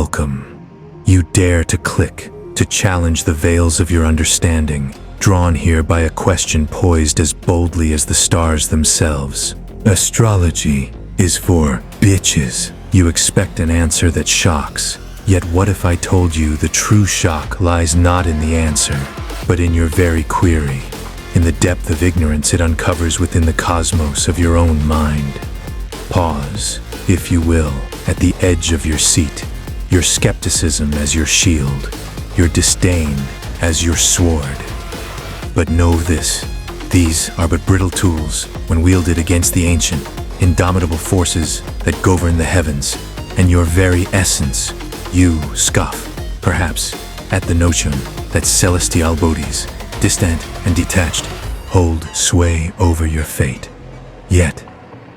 Welcome. You dare to click, to challenge the veils of your understanding, drawn here by a question poised as boldly as the stars themselves. Astrology is for bitches. You expect an answer that shocks. Yet what if I told you the true shock lies not in the answer, but in your very query? In the depth of ignorance it uncovers within the cosmos of your own mind. Pause, if you will, at the edge of your seat, your skepticism as your shield, your disdain as your sword. But know this, these are but brittle tools when wielded against the ancient, indomitable forces that govern the heavens, and your very essence. You scoff, perhaps, at the notion that celestial bodies, distant and detached, hold sway over your fate. Yet,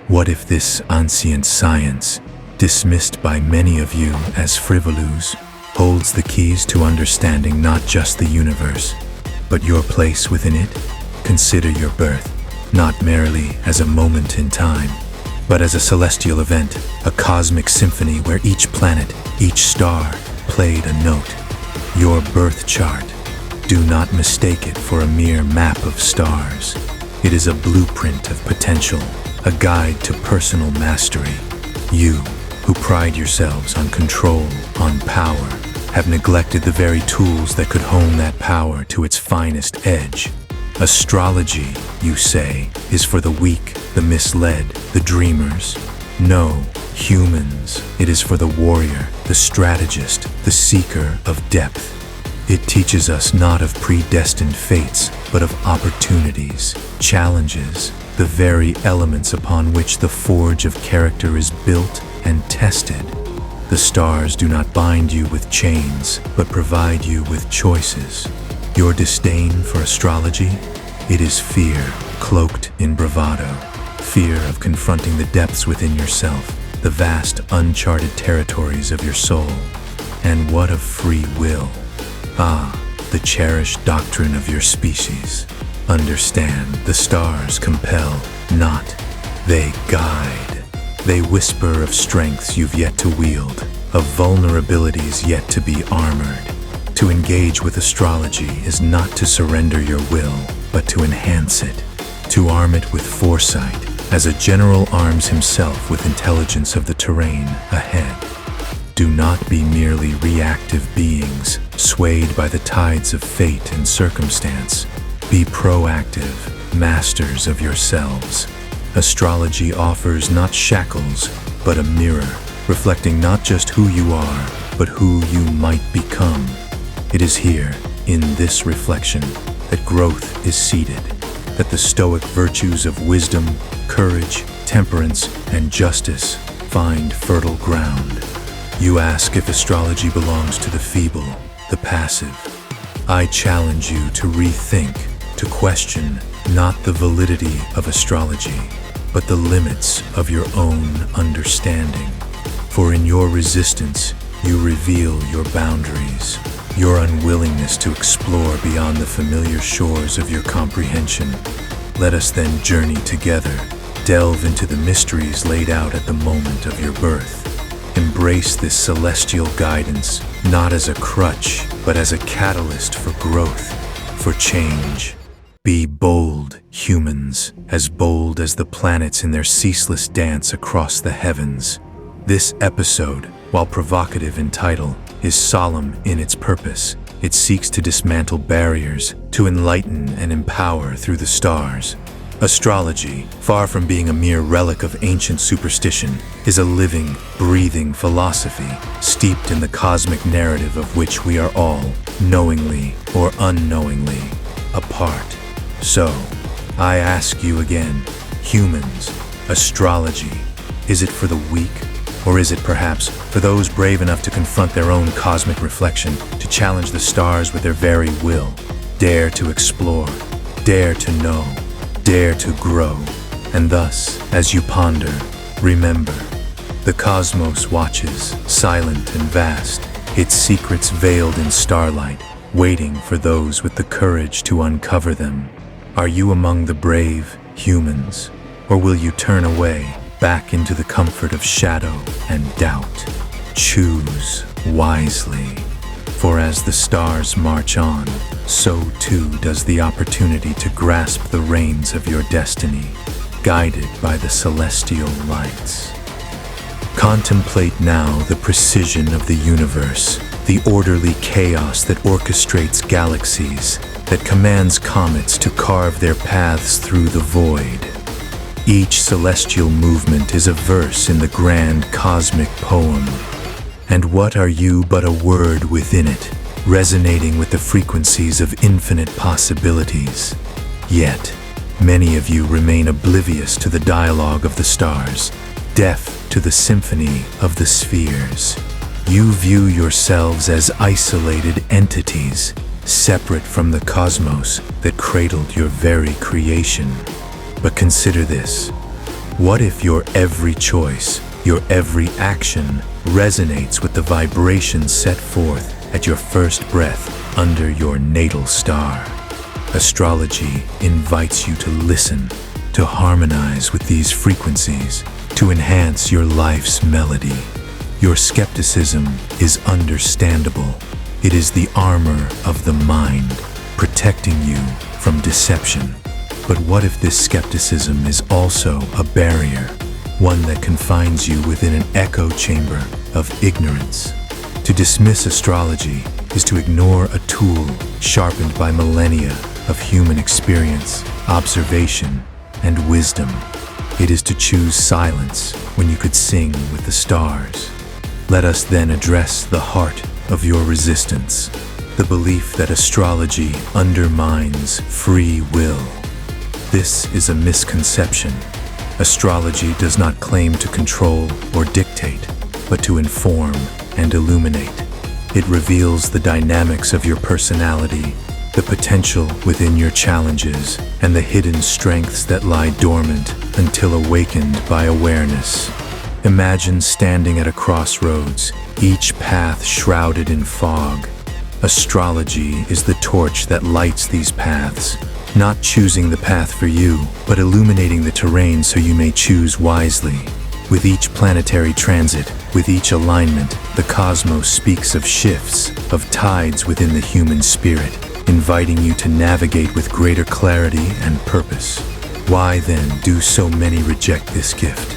what if this ancient science, dismissed by many of you as frivolous, holds the keys to understanding not just the universe, but your place within it? Consider your birth, not merely as a moment in time, but as a celestial event, a cosmic symphony where each planet, each star, played a note. Your birth chart. Do not mistake it for a mere map of stars. It is a blueprint of potential, a guide to personal mastery. You, who pride yourselves on control, on power, have neglected the very tools that could hone that power to its finest edge. Astrology, you say, is for the weak, the misled, the dreamers. No, humans, it is for the warrior, the strategist, the seeker of depth. It teaches us not of predestined fates, but of opportunities, challenges, the very elements upon which the forge of character is built and tested. The stars do not bind you with chains, but provide you with choices. Your disdain for astrology? It is fear, cloaked in bravado. Fear of confronting the depths within yourself, the vast uncharted territories of your soul. And what of free will? Ah, the cherished doctrine of your species. Understand, the stars compel, not, they guide. They whisper of strengths you've yet to wield, of vulnerabilities yet to be armored. To engage with astrology is not to surrender your will, but to enhance it, to arm it with foresight, as a general arms himself with intelligence of the terrain ahead. Do not be merely reactive beings, swayed by the tides of fate and circumstance. Be proactive, masters of yourselves. Astrology offers not shackles, but a mirror, reflecting not just who you are, but who you might become. It is here, in this reflection, that growth is seated, that the stoic virtues of wisdom, courage, temperance, and justice find fertile ground. You ask if astrology belongs to the feeble, the passive. I challenge you to rethink, to question not the validity of astrology, but the limits of your own understanding. For in your resistance, you reveal your boundaries, your unwillingness to explore beyond the familiar shores of your comprehension. Let us then journey together, delve into the mysteries laid out at the moment of your birth. Embrace this celestial guidance, not as a crutch, but as a catalyst for growth, for change. Be bold, humans, as bold as the planets in their ceaseless dance across the heavens. This episode, while provocative in title, is solemn in its purpose. It seeks to dismantle barriers, to enlighten and empower through the stars. Astrology, far from being a mere relic of ancient superstition, is a living, breathing philosophy, steeped in the cosmic narrative of which we are all, knowingly or unknowingly, a part. So, I ask you again, humans, astrology, is it for the weak? Or is it perhaps for those brave enough to confront their own cosmic reflection, to challenge the stars with their very will, dare to explore, dare to know, dare to grow? And thus, as you ponder, remember, the cosmos watches, silent and vast, its secrets veiled in starlight, waiting for those with the courage to uncover them. Are you among the brave humans, or will you turn away, back into the comfort of shadow and doubt? Choose. wisely. For as the stars march on, so too does the opportunity to grasp the reins of your destiny, guided by the celestial lights. Contemplate now the precision of the universe, the orderly chaos that orchestrates galaxies, that commands comets to carve their paths through the void. Each celestial movement is a verse in the grand cosmic poem. And what are you but a word within it, resonating with the frequencies of infinite possibilities? Yet, many of you remain oblivious to the dialogue of the stars, deaf to the symphony of the spheres. You view yourselves as isolated entities, separate from the cosmos that cradled your very creation. But consider this. What if your every choice, your every action, resonates with the vibration set forth at your first breath under your natal star? Astrology invites you to listen, to harmonize with these frequencies, to enhance your life's melody. Your skepticism is understandable. It is the armor of the mind, protecting you from deception. But what if this skepticism is also a barrier, one that confines you within an echo chamber of ignorance? To dismiss astrology is to ignore a tool sharpened by millennia of human experience, observation, and wisdom. It is to choose silence when you could sing with the stars. Let us then address the heart of your resistance, the belief that astrology undermines free will. This is a misconception. Astrology does not claim to control or dictate, but to inform and illuminate. It reveals the dynamics of your personality, the potential within your challenges, and the hidden strengths that lie dormant until awakened by awareness. Imagine standing at a crossroads, each path shrouded in fog. Astrology is the torch that lights these paths, not choosing the path for you, but illuminating the terrain so you may choose wisely. With each planetary transit, with each alignment, the cosmos speaks of shifts, of tides within the human spirit, inviting you to navigate with greater clarity and purpose. Why then do so many reject this gift?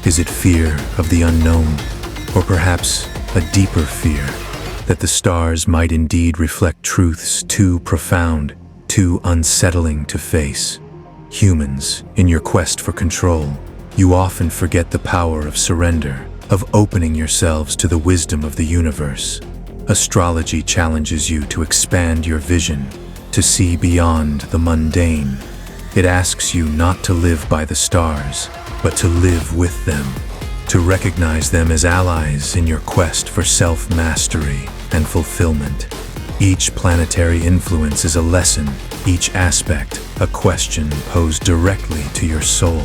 Is it fear of the unknown, or perhaps a deeper fear that the stars might indeed reflect truths too profound, too unsettling to face? Humans, in your quest for control, you often forget the power of surrender, of opening yourselves to the wisdom of the universe. Astrology challenges you to expand your vision, to see beyond the mundane. It asks you not to live by the stars, but to live with them, to recognize them as allies in your quest for self-mastery and fulfillment. Each planetary influence is a lesson, each aspect a question posed directly to your soul.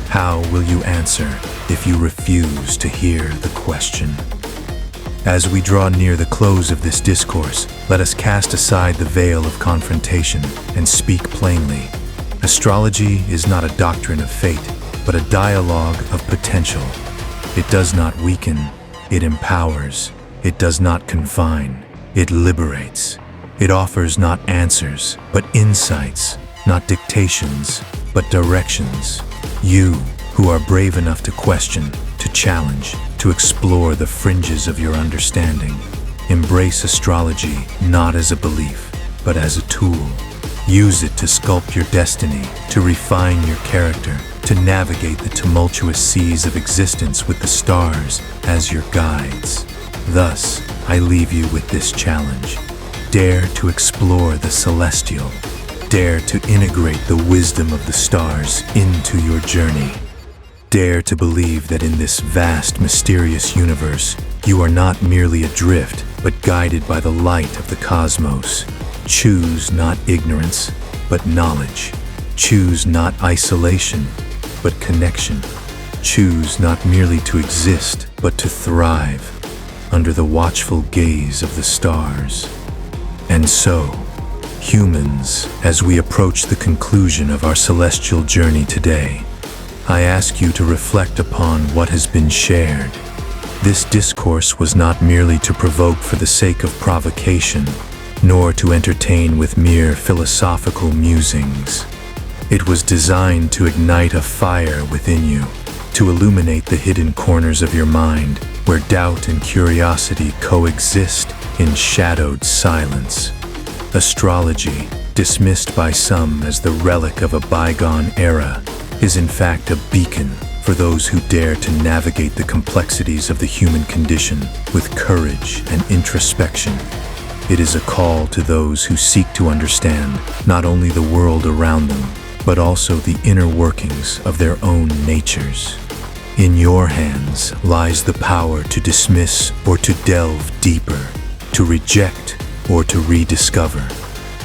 How will you answer if you refuse to hear the question? As we draw near the close of this discourse, let us cast aside the veil of confrontation and speak plainly. Astrology is not a doctrine of fate, but a dialogue of potential. It does not weaken, it empowers. It does not confine, it liberates. It offers not answers, but insights, not dictations, but directions. You, who are brave enough to question, to challenge, to explore the fringes of your understanding, embrace astrology not as a belief, but as a tool. Use it to sculpt your destiny, to refine your character, to navigate the tumultuous seas of existence with the stars as your guides. Thus, I leave you with this challenge. Dare to explore the celestial. Dare to integrate the wisdom of the stars into your journey. Dare to believe that in this vast, mysterious universe, you are not merely adrift, but guided by the light of the cosmos. Choose not ignorance, but knowledge. Choose not isolation, but connection. Choose not merely to exist, but to thrive under the watchful gaze of the stars. And so, humans, as we approach the conclusion of our celestial journey today, I ask you to reflect upon what has been shared. This discourse was not merely to provoke for the sake of provocation, nor to entertain with mere philosophical musings. It was designed to ignite a fire within you, to illuminate the hidden corners of your mind where doubt and curiosity coexist in shadowed silence. Astrology, dismissed by some as the relic of a bygone era, is in fact a beacon for those who dare to navigate the complexities of the human condition with courage and introspection. It is a call to those who seek to understand not only the world around them, but also the inner workings of their own natures. In your hands lies the power to dismiss or to delve deeper, to reject or to rediscover.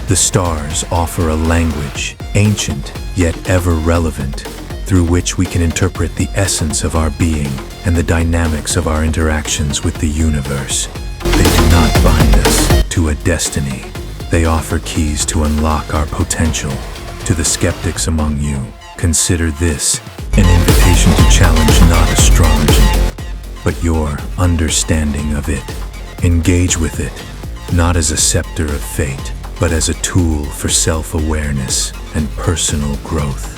The stars offer a language, ancient yet ever relevant, through which we can interpret the essence of our being and the dynamics of our interactions with the universe. They do not bind us to a destiny. They offer keys to unlock our potential. To the skeptics among you, consider this an invitation to challenge not astrology, but your understanding of it. Engage with it, not as a scepter of fate, but as a tool for self-awareness and personal growth.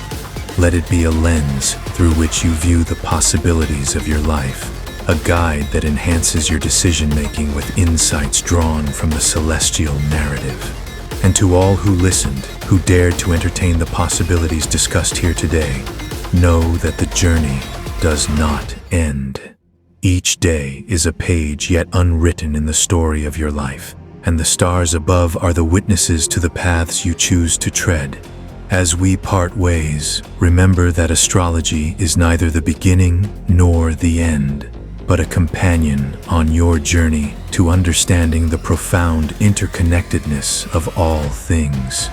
Let it be a lens through which you view the possibilities of your life, a guide that enhances your decision-making with insights drawn from the celestial narrative. And to all who listened, who dared to entertain the possibilities discussed here today, know that the journey does not end. Each day is a page yet unwritten in the story of your life, and the stars above are the witnesses to the paths you choose to tread. As we part ways, remember that astrology is neither the beginning nor the end, but a companion on your journey to understanding the profound interconnectedness of all things.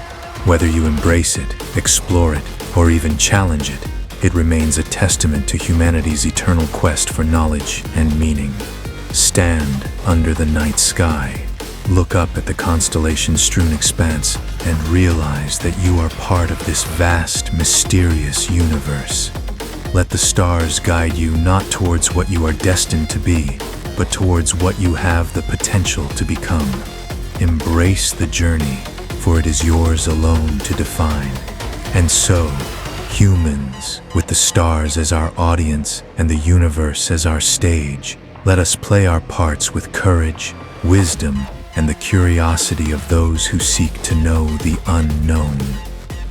Whether you embrace it, explore it, or even challenge it, it remains a testament to humanity's eternal quest for knowledge and meaning. Stand under the night sky, look up at the constellation-strewn expanse, and realize that you are part of this vast, mysterious universe. Let the stars guide you not towards what you are destined to be, but towards what you have the potential to become. Embrace the journey, for it is yours alone to define. And so, humans, with the stars as our audience and the universe as our stage, let us play our parts with courage, wisdom, and the curiosity of those who seek to know the unknown.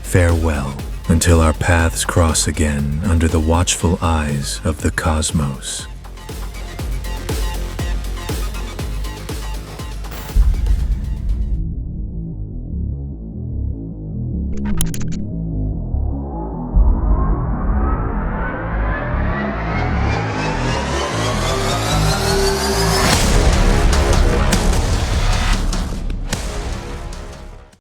Farewell, until our paths cross again under the watchful eyes of the cosmos.